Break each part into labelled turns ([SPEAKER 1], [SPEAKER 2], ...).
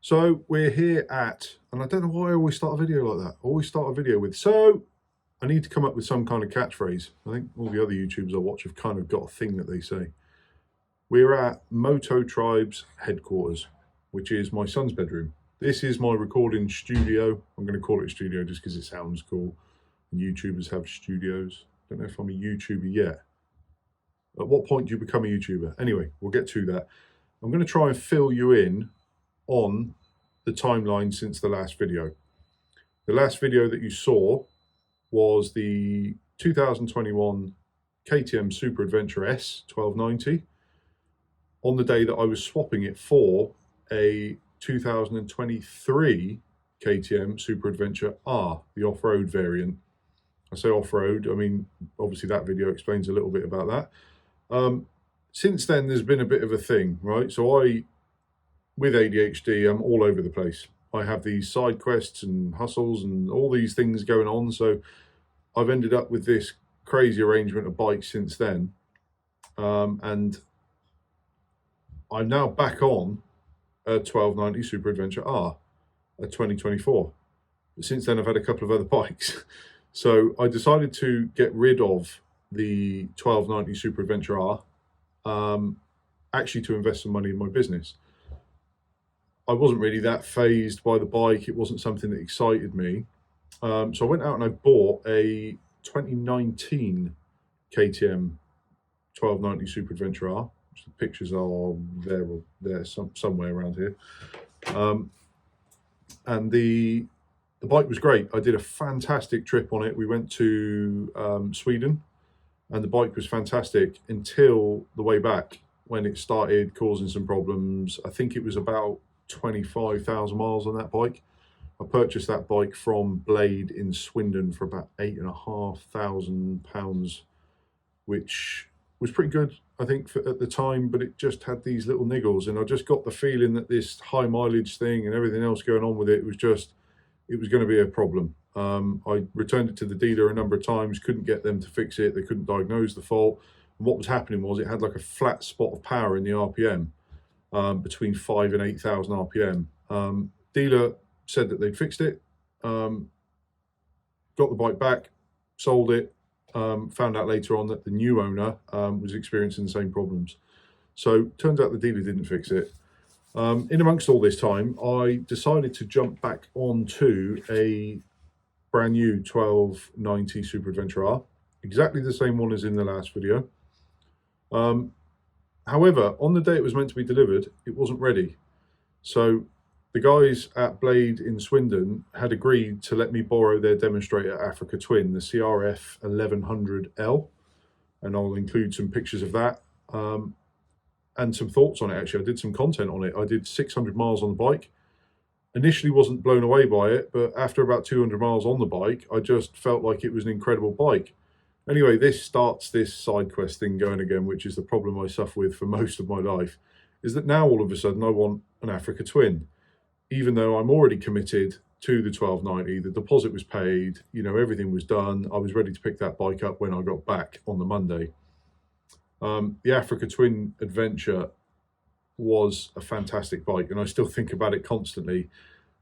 [SPEAKER 1] So we're here at, and I don't know why I always start a video like that. I always start a video with, so I need to come up with some kind of catchphrase. I think all the other YouTubers I watch have kind of got a thing that they say. We're at Moto Tribe's headquarters, which is my son's bedroom. This is my recording studio. I'm going to call it a studio just because it sounds cool. YouTubers have studios. Don't know if I'm a YouTuber yet. At what point do you become a YouTuber? Anyway, we'll get to that. I'm going to try and fill you in on the timeline since the last video. The last video that you saw was the 2021 KTM Super Adventure S 1290 on the day that I was swapping it for a 2023 KTM Super Adventure R, the off-road variant. I say off-road, I mean, obviously that video explains a little bit about that. Since then, there's been a bit of a thing, right? So with ADHD, I'm all over the place. I have these side quests and hustles and all these things going on. So I've ended up with this crazy arrangement of bikes since then. And I'm now back on a 1290 Super Adventure R, a 2024. But since then, I've had a couple of other bikes. So I decided to get rid of the 1290 Super Adventure R, actually to invest some money in my business. I wasn't really that phased by the bike. It wasn't something that excited me. So I went out and I bought a 2019 KTM 1290 Super Adventure R, which the pictures are there somewhere around here. And the bike was great. I did a fantastic trip on it. We went to Sweden, and the bike was fantastic until the way back when it started causing some problems. I think it was about 25,000 miles on that bike. I purchased that bike from Blade in Swindon for about £8,500, which was pretty good, I think, at the time, but it just had these little niggles, and I just got the feeling that this high mileage thing and everything else going on with it was going to be a problem. I returned it to the dealer a number of times, couldn't get them to fix it. They couldn't diagnose the fault. And what was happening was it had like a flat spot of power in the RPM. Between 5,000 and 8,000 RPM. Dealer said that they'd fixed it, got the bike back, sold it, found out later on that the new owner was experiencing the same problems. So turns out the dealer didn't fix it. In amongst all this time, I decided to jump back onto a brand new 1290 Super Adventure R, exactly the same one as in the last video. However, on the day it was meant to be delivered, it wasn't ready. So the guys at Blade in Swindon had agreed to let me borrow their demonstrator Africa Twin, the CRF 1100L, and I'll include some pictures of that and some thoughts on it. Actually, I did some content on it. I did 600 miles on the bike. Initially wasn't blown away by it, but after about 200 miles on the bike, I just felt like it was an incredible bike. Anyway, this starts this side quest thing going again, which is the problem I suffer with for most of my life, is that now all of a sudden I want an Africa Twin. Even though I'm already committed to the 1290, the deposit was paid, you know, everything was done. I was ready to pick that bike up when I got back on the Monday. The Africa Twin Adventure was a fantastic bike, and I still think about it constantly.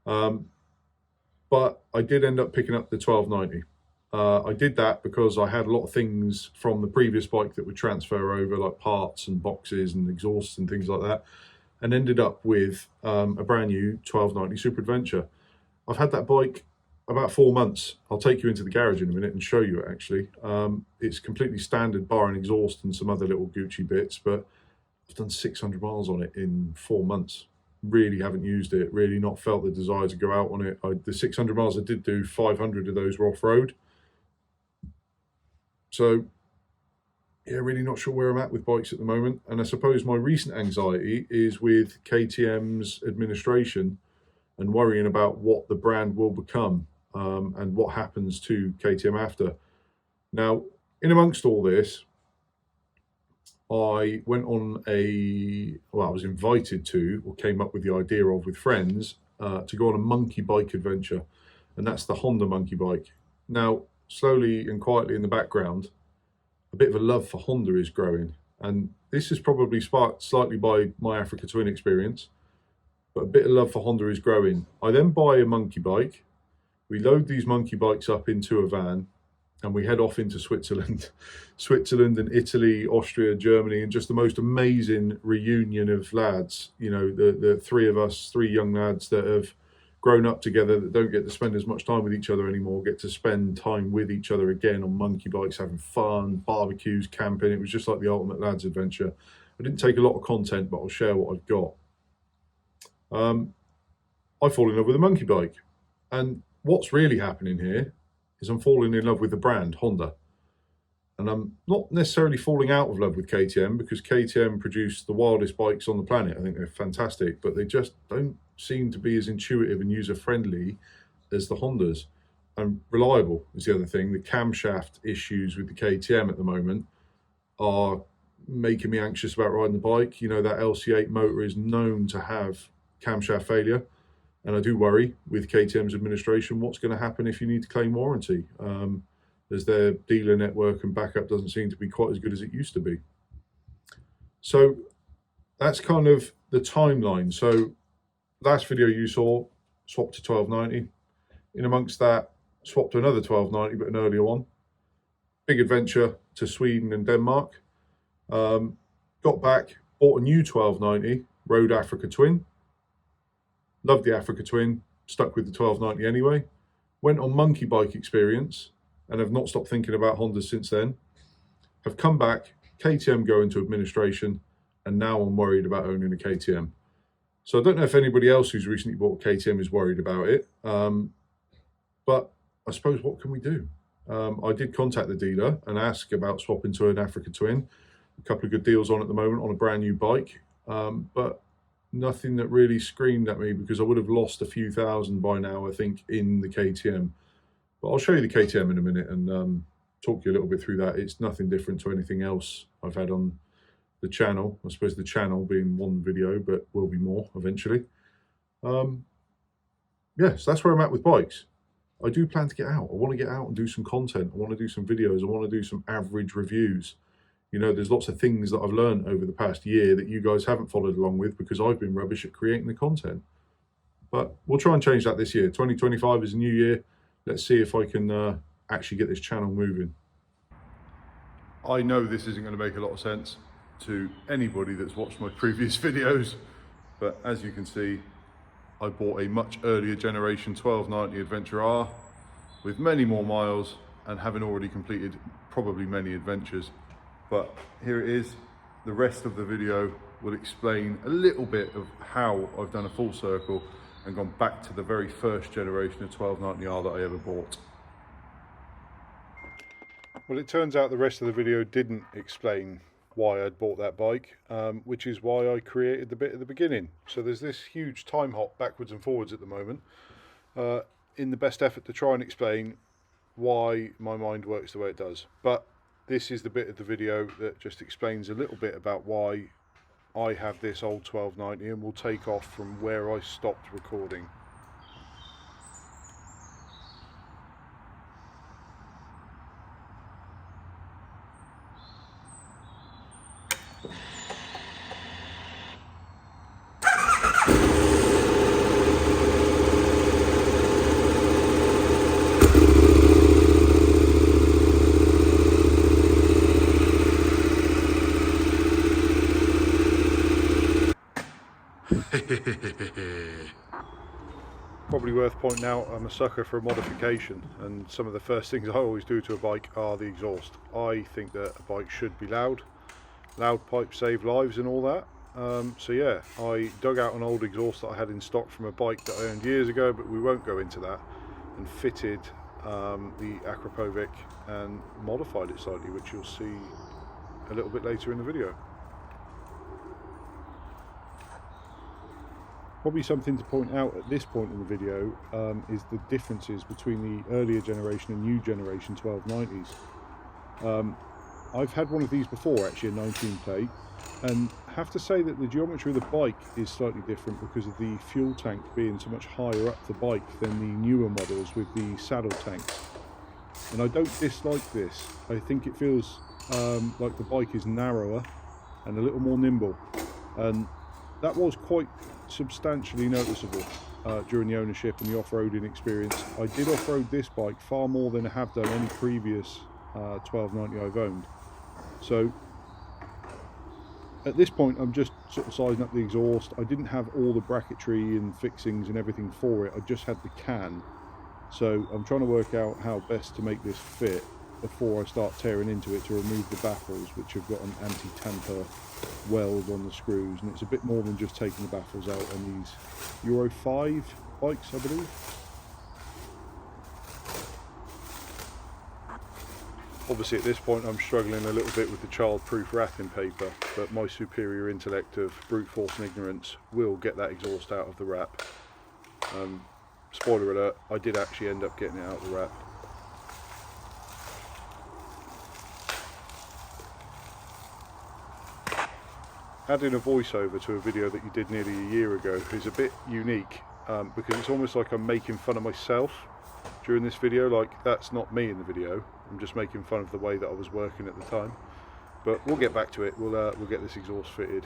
[SPEAKER 1] But I did end up picking up the 1290. I did that because I had a lot of things from the previous bike that would transfer over, like parts and boxes and exhausts and things like that, and ended up with a brand new 1290 Super Adventure. I've had that bike about 4 months. I'll take you into the garage in a minute and show you it, actually. It's completely standard, bar and exhaust and some other little Gucci bits, but I've done 600 miles on it in 4 months. Really haven't used it, really not felt the desire to go out on it. The 600 miles I did do, 500 of those were off-road. So, yeah, really not sure where I'm at with bikes at the moment. And I suppose my recent anxiety is with KTM's administration and worrying about what the brand will become and what happens to KTM after. Now, in amongst all this, I went on I was invited to, or came up with the idea of with friends, to go on a monkey bike adventure. And that's the Honda monkey bike. Now, slowly and quietly in the background, a bit of a love for Honda is growing. And this is probably sparked slightly by my Africa Twin experience, but a bit of love for Honda is growing. I then buy a monkey bike. We load these monkey bikes up into a van and we head off into Switzerland. Switzerland and Italy, Austria, Germany, and just the most amazing reunion of lads. You know, the three of us, three young lads that have grown up together, that don't get to spend as much time with each other anymore, get to spend time with each other again on monkey bikes, having fun, barbecues, camping. It was just like the ultimate lads adventure. I didn't take a lot of content, but I'll share what I've got. I fall in love with a monkey bike, and what's really happening here is I'm falling in love with the brand Honda, and I'm not necessarily falling out of love with KTM, because KTM produce the wildest bikes on the planet. I think they're fantastic, but they just don't seem to be as intuitive and user friendly as the Hondas. And reliable is the other thing. The camshaft issues with the KTM at the moment are making me anxious about riding the bike. You know, that LC8 motor is known to have camshaft failure, and I do worry with KTM's administration what's going to happen if you need to claim warranty, as their dealer network and backup doesn't seem to be quite as good as it used to be. So that's kind of the timeline. So last video you saw, swapped to 1290. In amongst that, swapped to another 1290, but an earlier one. Big adventure to Sweden and Denmark. Got back, bought a new 1290, rode Africa Twin. Loved the Africa Twin, stuck with the 1290 anyway. Went on monkey bike experience and have not stopped thinking about Hondas since then. Have come back, KTM go into administration, and now I'm worried about owning a KTM. So I don't know if anybody else who's recently bought a KTM is worried about it, but I suppose what can we do? I did contact the dealer and ask about swapping to an Africa Twin. A couple of good deals on at the moment on a brand new bike, but nothing that really screamed at me, because I would have lost a few thousand by now, I think, in the KTM. But I'll show you the KTM in a minute and talk you a little bit through that. It's nothing different to anything else I've had on the channel. I suppose the channel being one video, but will be more eventually. Yeah, so that's where I'm at with bikes. I do plan to get out. I want to get out and do some content. I want to do some videos. I want to do some average reviews. You know, there's lots of things that I've learned over the past year that you guys haven't followed along with, because I've been rubbish at creating the content. But we'll try and change that this year. 2025 is a new year. Let's see if I can actually get this channel moving. I know this isn't going to make a lot of sense to anybody that's watched my previous videos, but as you can see, I bought a much earlier generation 1290 Adventure R with many more miles and having already completed probably many adventures. But here it is. The rest of the video will explain a little bit of how I've done a full circle and gone back to the very first generation of 1290R that I ever bought. Well, it turns out the rest of the video didn't explain why I'd bought that bike, which is why I created the bit at the beginning. So there's this huge time hop backwards and forwards at the moment, in the best effort to try and explain why my mind works the way it does. But this is the bit of the video that just explains a little bit about why I have this old 1290, and we'll take off from where I stopped recording. Probably worth pointing out, I'm a sucker for a modification, and some of the first things I always do to a bike are the exhaust. I think that a bike should be loud. Loud pipes save lives and all that. So yeah, I dug out an old exhaust that I had in stock from a bike that I owned years ago, but we won't go into that, and fitted the Akrapovic and modified it slightly, which you'll see a little bit later in the video. Probably something to point out at this point in the video is the differences between the earlier generation and new generation 1290s. I've had one of these before, actually, a 19 plate, and have to say that the geometry of the bike is slightly different because of the fuel tank being so much higher up the bike than the newer models with the saddle tanks. And I don't dislike this. I think it feels like the bike is narrower and a little more nimble, and that was quite substantially noticeable during the ownership and the off-roading experience. I did off-road this bike far more than I have done any previous 1290 I've owned. So at this point I'm just sort of sizing up the exhaust. I didn't have all the bracketry and fixings and everything for it, I just had the can. So I'm trying to work out how best to make this fit before I start tearing into it to remove the baffles, which have got an anti-tamper weld on the screws, and it's a bit more than just taking the baffles out on these Euro 5 bikes, I believe. Obviously at this point I'm struggling a little bit with the child-proof wrapping paper, but my superior intellect of brute force and ignorance will get that exhaust out of the wrap. Spoiler alert, I did actually end up getting it out of the wrap. Adding a voiceover to a video that you did nearly a year ago is a bit unique, because it's almost like I'm making fun of myself during this video. Like, that's not me in the video, I'm just making fun of the way that I was working at the time. But we'll get back to it, we'll get this exhaust fitted.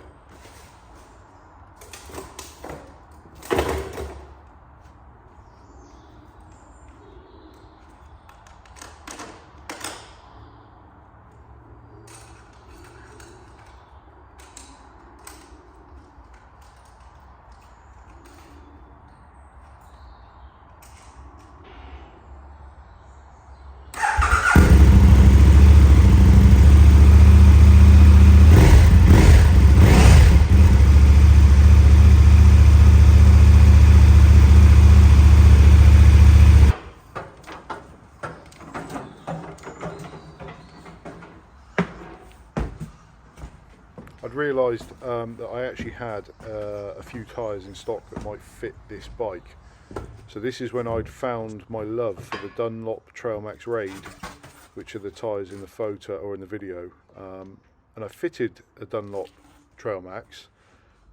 [SPEAKER 1] I'd realised that I actually had a few tyres in stock that might fit this bike. So this is when I'd found my love for the Dunlop Trailmax Raid, which are the tyres in the photo or in the video. And I fitted a Dunlop Trailmax,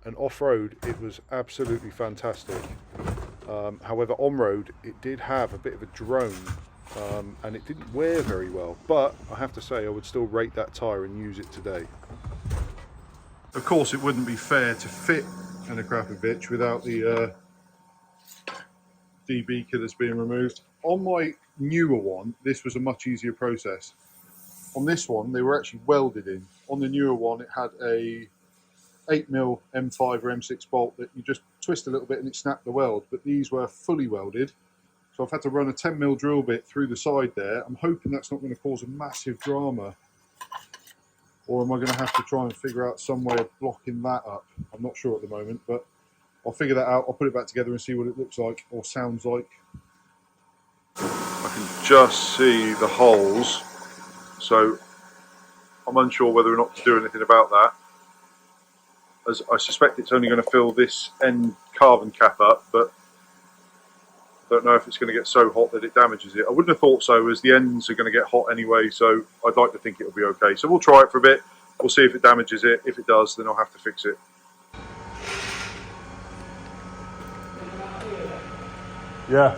[SPEAKER 1] and off-road it was absolutely fantastic. However, on-road it did have a bit of a drone, and it didn't wear very well, but I have to say I would still rate that tyre and use it today. Of course, it wouldn't be fair to fit in a crappy bitch without the DB killers being removed. On my newer one, this was a much easier process. On this one, they were actually welded in. On the newer one, it had a 8mm M5 or M6 bolt that you just twist a little bit and it snapped the weld, but these were fully welded. So I've had to run a 10mm drill bit through the side there. I'm hoping that's not going to cause a massive drama. Or am I going to have to try and figure out some way of blocking that up? I'm not sure at the moment, but I'll figure that out. I'll put it back together and see what it looks like or sounds like. I can just see the holes, so I'm unsure whether or not to do anything about that, as I suspect it's only going to fill this end carbon cap up, but I don't know if it's going to get so hot that it damages it. I wouldn't have thought so, as the ends are going to get hot anyway, so I'd like to think it'll be okay. So we'll try it for a bit, we'll see if it damages it. If it does, then I'll have to fix it.
[SPEAKER 2] Yeah.